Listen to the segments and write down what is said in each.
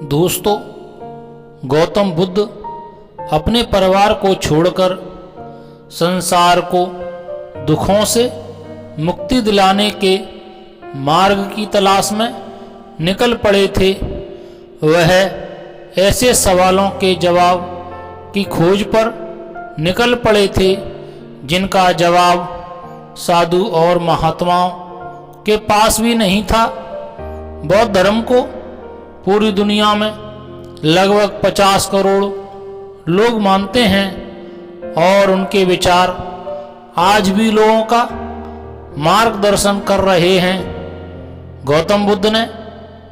दोस्तों, गौतम बुद्ध अपने परिवार को छोड़कर संसार को दुखों से मुक्ति दिलाने के मार्ग की तलाश में निकल पड़े थे। वह ऐसे सवालों के जवाब की खोज पर निकल पड़े थे जिनका जवाब साधु और महात्माओं के पास भी नहीं था। बौद्ध धर्म को पूरी दुनिया में लगभग 50 करोड़ लोग मानते हैं और उनके विचार आज भी लोगों का मार्गदर्शन कर रहे हैं। गौतम बुद्ध ने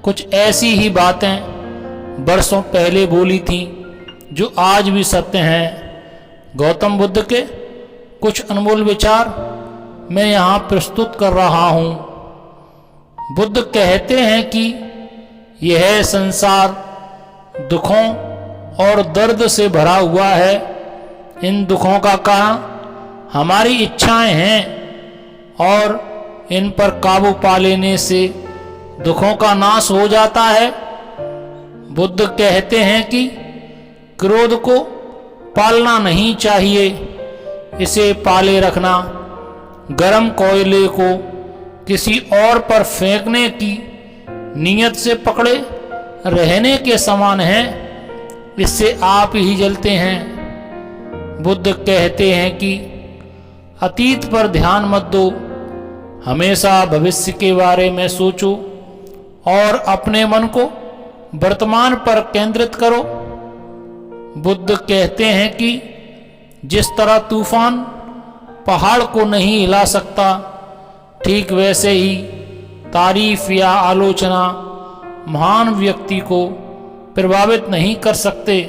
कुछ ऐसी ही बातें वर्षों पहले बोली थीं जो आज भी सत्य हैं। गौतम बुद्ध के कुछ अनमोल विचार मैं यहाँ प्रस्तुत कर रहा हूँ। बुद्ध कहते हैं कि यह संसार दुखों और दर्द से भरा हुआ है। इन दुखों का कारण हमारी इच्छाएं हैं और इन पर काबू पा लेने से दुखों का नाश हो जाता है। बुद्ध कहते हैं कि क्रोध को पालना नहीं चाहिए, इसे पाले रखना गरम कोयले को किसी और पर फेंकने की नीयत से पकड़े रहने के समान है, इससे आप ही जलते हैं। बुद्ध कहते हैं कि अतीत पर ध्यान मत दो, हमेशा भविष्य के बारे में सोचो और अपने मन को वर्तमान पर केंद्रित करो। बुद्ध कहते हैं कि जिस तरह तूफान पहाड़ को नहीं हिला सकता, ठीक वैसे ही तारीफ या आलोचना महान व्यक्ति को प्रभावित नहीं कर सकते।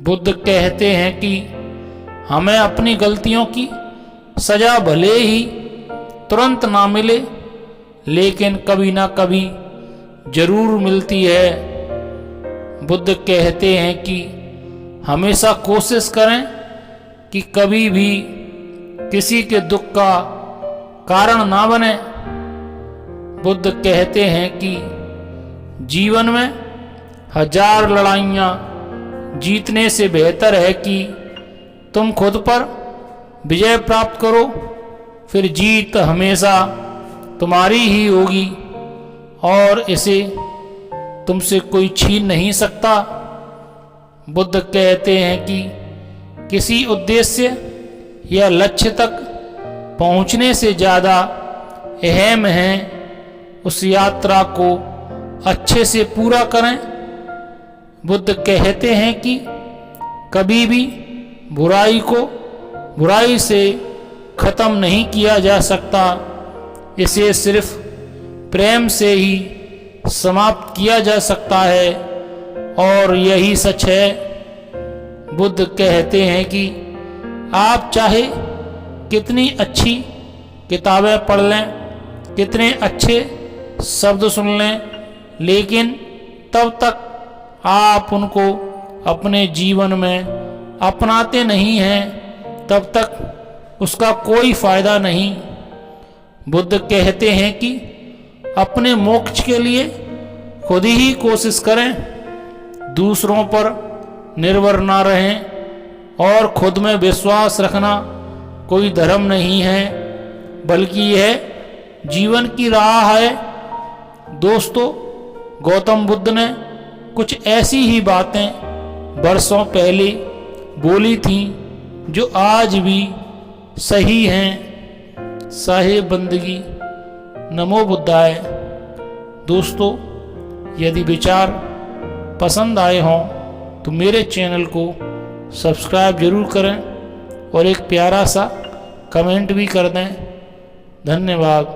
बुद्ध कहते हैं कि हमें अपनी गलतियों की सजा भले ही तुरंत ना मिले, लेकिन कभी ना कभी जरूर मिलती है। बुद्ध कहते हैं कि हमेशा कोशिश करें कि कभी भी किसी के दुख का कारण ना बने। बुद्ध कहते हैं कि जीवन में 1000 लड़ाइयाँ जीतने से बेहतर है कि तुम खुद पर विजय प्राप्त करो, फिर जीत हमेशा तुम्हारी ही होगी और इसे तुमसे कोई छीन नहीं सकता। बुद्ध कहते हैं कि किसी उद्देश्य या लक्ष्य तक पहुंचने से ज़्यादा अहम है उस यात्रा को अच्छे से पूरा करें। बुद्ध कहते हैं कि कभी भी बुराई को बुराई से ख़त्म नहीं किया जा सकता, इसे सिर्फ प्रेम से ही समाप्त किया जा सकता है और यही सच है। बुद्ध कहते हैं कि आप चाहे कितनी अच्छी किताबें पढ़ लें, कितने अच्छे शब्द सुन लें, लेकिन तब तक आप उनको अपने जीवन में अपनाते नहीं हैं, तब तक उसका कोई फायदा नहीं। बुद्ध कहते हैं कि अपने मोक्ष के लिए खुद ही कोशिश करें, दूसरों पर निर्भर ना रहें और खुद में विश्वास रखना कोई धर्म नहीं है, बल्कि यह जीवन की राह है। दोस्तों, गौतम बुद्ध ने कुछ ऐसी ही बातें वर्षों पहले बोली थीं जो आज भी सही हैं। साहिब बंदगी। नमो बुद्धाय। दोस्तों, यदि विचार पसंद आए हों तो मेरे चैनल को सब्सक्राइब जरूर करें और एक प्यारा सा कमेंट भी कर दें। धन्यवाद।